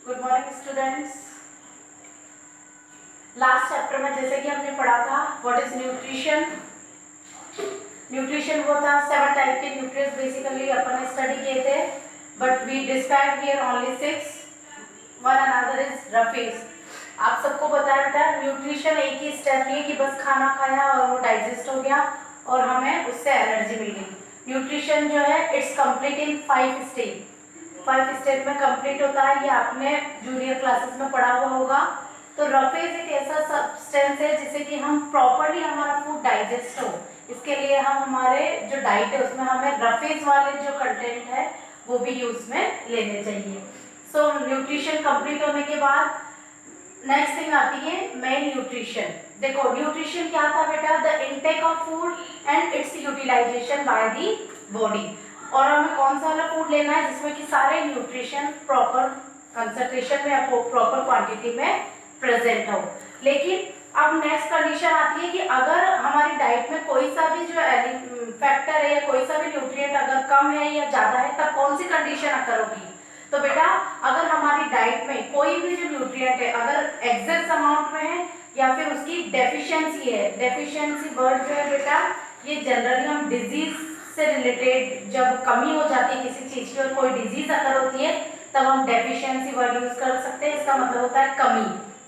Good morning students. Last chapter में जैसे कि हमने पढ़ा था व्हाट इज न्यूट्रिशन। न्यूट्रिशन वो था 7 टाइप के न्यूट्रिएंट्स बेसिकली अपन ने स्टडी किए थे, but we describe here only 6। One another is roughage. आप सबको पता है बेटा न्यूट्रिशन एक ही स्टेप नहीं है कि बस खाना खाया और वो डाइजेस्ट हो गया और हमें उससे एनर्जी मिल गई। न्यूट्रिशन जो है it's complete in 5 stage. 5 step में कंप्लीट होता है। ये आपने जूनियर क्लासेस में पढ़ा हुआ होगा। तो रफेज एक ऐसा सब्सटेंस है जिससे कि हम प्रॉपरली हमारा फूड डाइजेस्ट हो, इसके लिए हम हमारे जो डाइट है उसमें हमें रफेज वाले जो कंटेंट है वो भी यूज में लेने चाहिए। सो न्यूट्रिशन कंप्लीट होने के बाद नेक्स्ट थिंग आती है मेन न्यूट्रिशन। देखो न्यूट्रिशन क्या था बेटा, the intake of food and its utilization by the body. और हमें कौन सा वाला फूड लेना है जिसमें कि सारे न्यूट्रिशन प्रॉपर कंसंट्रेशन में या प्रॉपर क्वांटिटी में प्रेजेंट हो। लेकिन अब नेक्स्ट कंडीशन आती है कि अगर हमारी डाइट में कोई सा भी जो फैक्टर है या कोई सा भी न्यूट्रिएंट अगर कम है या ज्यादा है तब कौन सी कंडीशन अकर होगी। तो बेटा अगर हमारी डाइट में कोई भी जो न्यूट्रिएंट है अगर एक्सेस अमाउंट में है या फिर उसकी डेफिशिएंसी है, डेफिशिएंसी वर्ड जो है बेटा ये जनरली हम डिजीज से रिलेटेड जब कमी हो जाती है किसी चीज की और कोई डिजीज अगर होती है तब हम डेफिशिएंसी वर्ड यूज कर सकते हैं। इसका मतलब होता है कमी।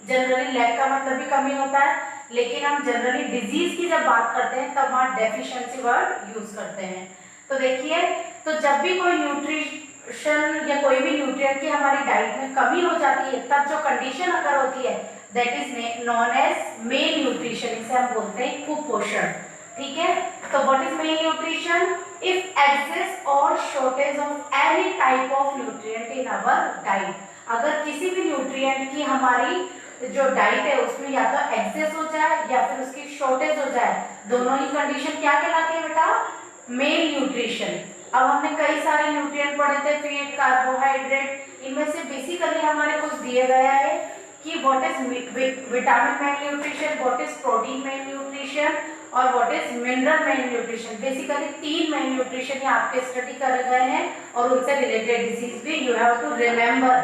जनरली लैक का मतलब भी कमी होता है, लेकिन हम जनरली डिजीज की जब बात करते हैं तब वहाँ डेफिशिएंसी वर्ड यूज करते हैं। तो देखिए, तो जब भी कोई न्यूट्रिशन या कोई भी न्यूट्रिएंट की हमारी डाइट में कमी हो जाती है तब जो कंडीशन अगर होती है that is known as malnutrition. इसे हम बोलते हैं कुपोषण। ठीक है, तो what is mail nutrition? If excess और shortage of any type of nutrient in our diet. अगर किसी भी न्यूट्रिएंट की हमारी जो डाइट है उसमें या तो एक्सेस हो जाए या फिर उसकी शॉर्टेज हो जाए, दोनों ही कंडीशन क्या कहलाती है बेटा? Mail nutrition. अब हमने कई सारे न्यूट्रिएंट पढ़े थे, फैट, कार्बोहाइड्रेट, इनमें से बेसिकली हमारे कुछ दिए गया है कि what is vitamin mail nutrition, what is protein malnutrition और what is mineral malnutrition. Basically 3 malnutrition आपके स्टडी करे गए हैं और उनसे रिलेटेड डिजीज भी यू हैव टू रिमेंबर।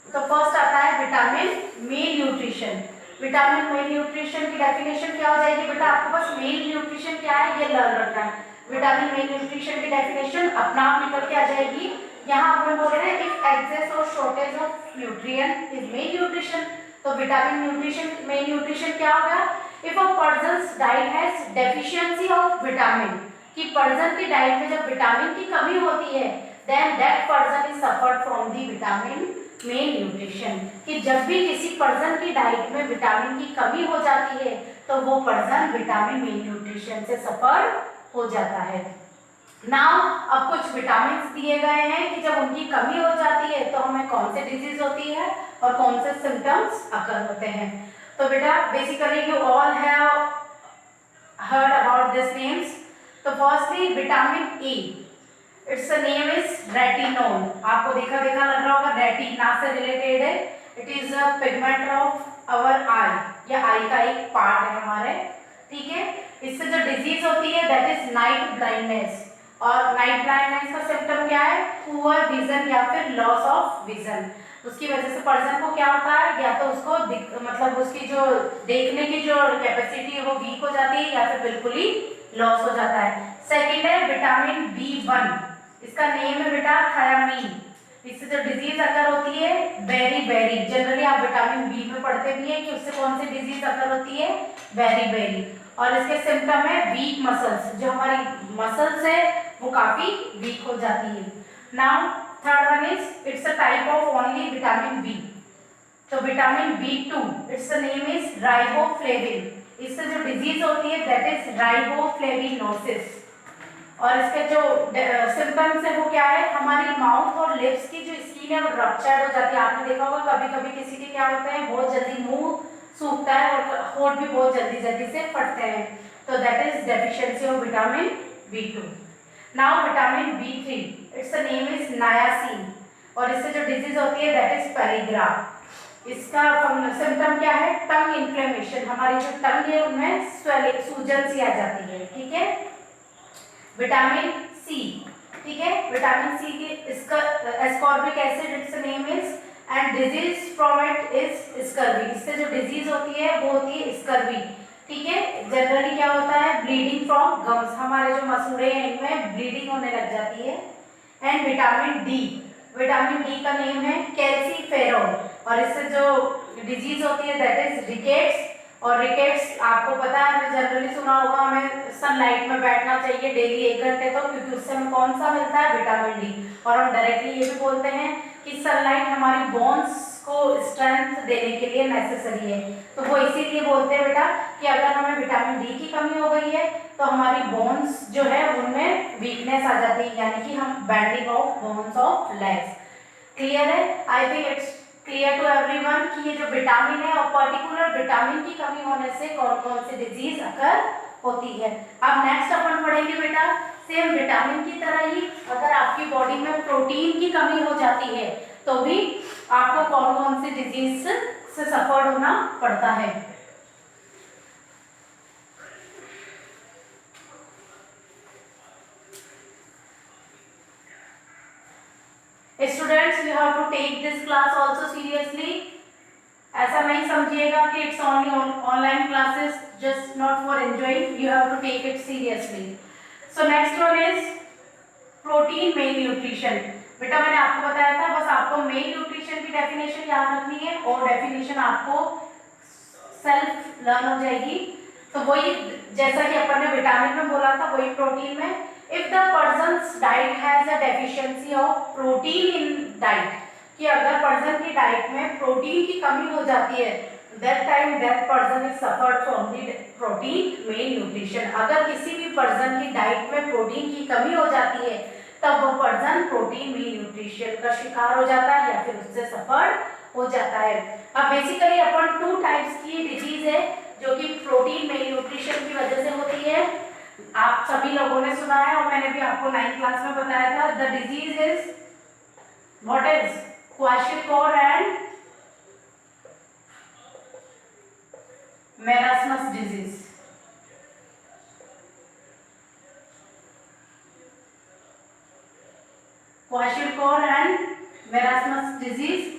तो फर्स्ट आता है vitamin mail nutrition. Vitamin mail nutrition की डेफिनेशन क्या हो जाएगी बेटा? आपको बस मेल न्यूट्रिशन क्या है ये लर्न रखना है। विटामिन मेल न्यूट्रिशन की डेफिनेशन अपना आप निकल के आ जाएगी। यहाँ अपन बोल रहे हैं इफ एक्सेस और shortage of nutrient is mail nutrition. तो विटामिन न्यूट्रिशन मेल न्यूट्रिशन क्या होगा? If a person's diet has deficiency of vitamin, कि पर्सन की डाइट में जब विटामिन की कमी होती है then that person is suffered from the vitamin mail nutrition. कि जब भी किसी पर्सन की डाइट में विटामिन की कमी हो जाती है तो वो पर्सन विटामिन मेल न्यूट्रिशन से सफर हो जाता है। नाउ अब कुछ विटामिन दिए गए हैं कि जब उनकी कमी हो जाती है तो हमें कौन से डिजीज होती है और कौन से सिम्टम्स अकर होते हैं। तो बेटा basically you all have heard about this names. तो firstly vitamin A, its name is retinol. आपको देखा लग रहा होगा, रेटिना से रिलेटेड है। It is a pigment of our eye, या आई का एक पार्ट है हमारे। ठीक है, इससे जो डिजीज होती है दैट इज नाइट ब्लाइंडनेस। और नाइट ब्लाइंडनेस का सिम्टम क्या है? पुअर विजन या फिर लॉस ऑफ विजन। उसकी वजह से पर्सन को क्या होता है, या तो उसको मतलब उसकी जो देखने की जो कैपेसिटी है वो वीक हो जाती है या फिर बिल्कुल ही लॉस हो जाता है। सेकेंड है विटामिन B1, इसका नेम है बेटा थायामीन। इससे जो डिजीज अकर होती है बेरी, जनरली आप विटामिन बी में पढ़ते भी हैं कि उससे कौन सी डिजीज अकर होती है? बेरी। और इसके सिम्टम है वीक मसल्स, जो हमारी मसल्स है वो काफी वीक हो जाती है। Now third one is it's a type of only vitamin B. तो vitamin B2, its name is riboflavin. इससे जो डिजीज होती है दैट इज राइबोफ्लेविनोसिस। और इसके जो सिम्टम्स है वो क्या है? हमारी माउथ और लिप्स की जो स्किन है वो रप्चर्ड हो जाती है। आपने देखा होगा कभी कभी किसी के क्या होता है, बहुत जल्दी मुंह सूखता है और होठ भी बहुत जल्दी से फटते हैं। तो that is deficiency of vitamin B2। Now vitamin B3, it's name is नायासिन। और इससे जो डिजीज होती है दैट इज पेरिग्रा। इसका सिम्टम क्या है? टंग इन्फ्लेमेशन, हमारी जो टंग है उनमें स्वेलिंग, सूजन सी आ जाती है। ठीक है, विटामिन सी। ठीक है, विटामिन सी की इसका ascorbic acid, it's name is and disease from it is scurvy. इससे जो डिजीज होती है वो होती है स्कर्वी। ठीक है, जनरली क्या होता है, ब्लीडिंग फ्रॉम गम्स, हमारे जो मसूड़े हैं इनमें ब्लीडिंग होने लग जाती है। And vitamin D, vitamin D का नेम है कैल्सीफेरॉल, और इससे जो डिजीज होती है दैट इज रिकेट्स। और रिकेट्स आपको पता है, हमने जनरली सुना होगा, हमें सनलाइट में बैठना चाहिए डेली 1 घंटे, तो क्योंकि उससे हमें कौन सा मिलता है, विटामिन डी। और हम डायरेक्टली ये भी बोलते हैं कि सनलाइट हमारी बोन्स को स्ट्रेंथ देने के लिए नेसेसरी है। तो वो इसीलिए बोलते हैं बेटा कि अगर हमें विटामिन डी की कमी हो गई है तो हमारी बोन्स जो है उनमें वीकनेस आ जाती है, यानी कि हम bending of bones of legs. Clear है? I think it's clear to everyone कि ये जो विटामिन है और पर्टिकुलर विटामिन की कमी होने से कौन कौन सी डिजीज अकर होती है। अब नेक्स्ट अपन पढ़ेंगे बेटा, सेम विटामिन की तरह ही अगर आपकी बॉडी में प्रोटीन की कमी हो जाती है तो भी आपको कौन कौन सी डिजीज से सफर होना पड़ता है। Students, you have to take this class also seriously. ऐसा नहीं समझिएगा कि it's only online classes, just not for enjoying, you have to take it seriously. So next one is protein mal nutrition. बेटा मैंने आपको बताया था, बस आपको मेन न्यूट्रिशन की डेफिनेशन याद रखनी है और डेफिनेशन आपको सेल्फ लर्न हो जाएगी। तो वही जैसा कि अपन ने विटामिन में बोला था वही प्रोटीन में, if the persons diet has a deficiency of protein in diet, कि अगर पर्सन की डाइट में प्रोटीन की कमी हो जाती है, that time that person is suffered from the protein mal nutrition. अगर किसी भी पर्सन की डाइट में प्रोटीन की कमी हो जाती है तब वो पर्सन प्रोटीन मेन न्यूट्रिशन का शिकार हो जाता है या फिर उससे सफर हो जाता है। अब बेसिकली अपन 2 टाइप्स की डिजीज है जो कि प्रोटीन मेन न्यूट्रिशन की वजह से होती है। आप सभी लोगों ने सुना है और मैंने भी आपको 9th क्लास में बताया था। The disease is what is kwashiorkor and marasmus disease. Kwashiorkor and marasmus disease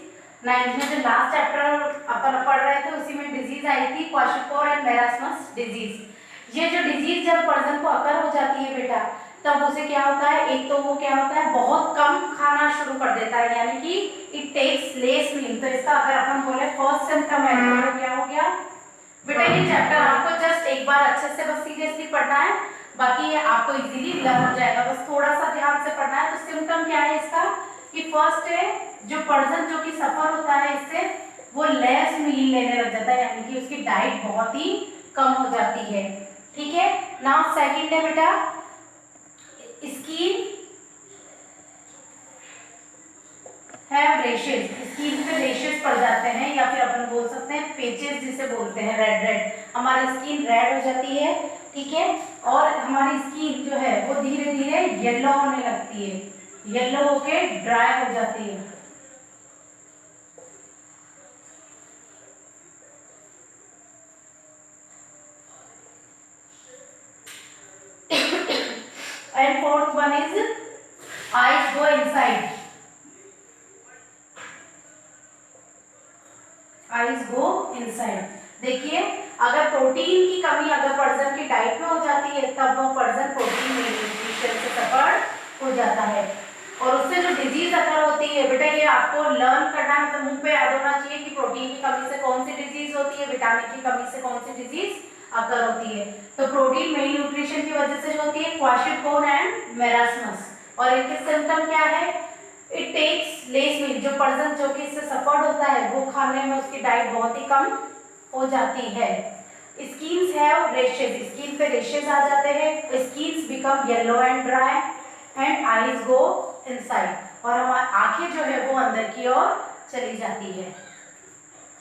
9th में जो लास्ट चैप्टर अपन पढ़ रहे थे उसी में डिजीज आई थी क्वाशियोर एंड मेरास्मस डिजीज। ये जो डिजीज जब पर्सन को अकर हो जाती है बेटा, तब उसे क्या होता है, एक तो वो क्या होता है बहुत कम खाना शुरू कर देता है, यानी कि इट टेक्स लेस मील। तो इसका अगर अपन बोले फर्स्ट सिम्टम है तो क्या हो गया बेटा, ये चैप्टर आपको जस्ट एक बार अच्छे से बस सीरियसली पढ़ना है, बाकी ये आपको इजीली लर्न हो जाएगा, बस थोड़ा सा ध्यान से पढ़ना है। तो सिम्टम क्या है इसका कि फर्स्ट है जो पर्सन जो कि सफर होता है इससे, वो लेस मील लेने लग जाता है, यानी कि उसकी डाइट बहुत ही कम हो जाती है। ठीक है, नाउ सेकंड है बेटा स्किन हैव रेशेस, स्किन पे रेशेस पड़ जाते हैं या फिर अपन बोल सकते हैं पेचेस जिसे बोलते हैं, रेड रेड, हमारी स्किन रेड हो जाती है। ठीक है, और हमारी स्किन जो है वो धीरे धीरे येलो होने लगती है, येलो होके ड्राई हो जाती है। And fourth one is eyes go inside, eyes go inside। देखिए अगर प्रोटीन की कमी अगर पर्सन की डाइट में हो जाती है तब वो पर्सन प्रोटीन न्यूट्रिशन से सफर हो जाता है, और उससे जो डिजीज अगर होती है बेटा, ये आपको लर्न करना है, मतलब मुंह पे याद होना चाहिए कि प्रोटीन की कमी से कौन सी डिजीज होती है, विटामिन की कमी से कौन सी डिजीज अकर होती है। तो प्रोटीन मेन न्यूट्रिशन की वजह से जो होती है क्वाशियोर एंड मेरास्मस, और इनके सिम्टम क्या है, इट टेक्स लेस मील, जो पर्सन जो कि इससे सफर्ड होता है वो खाने में उसकी डाइट बहुत ही कम हो जाती है। स्किन्स हैव रेशेस, स्किन पे रेशेस आ जाते हैं, skins become yellow and dry and eyes go inside, और हमारी आंखें जो है वो अंदर की ओर चली जाती है।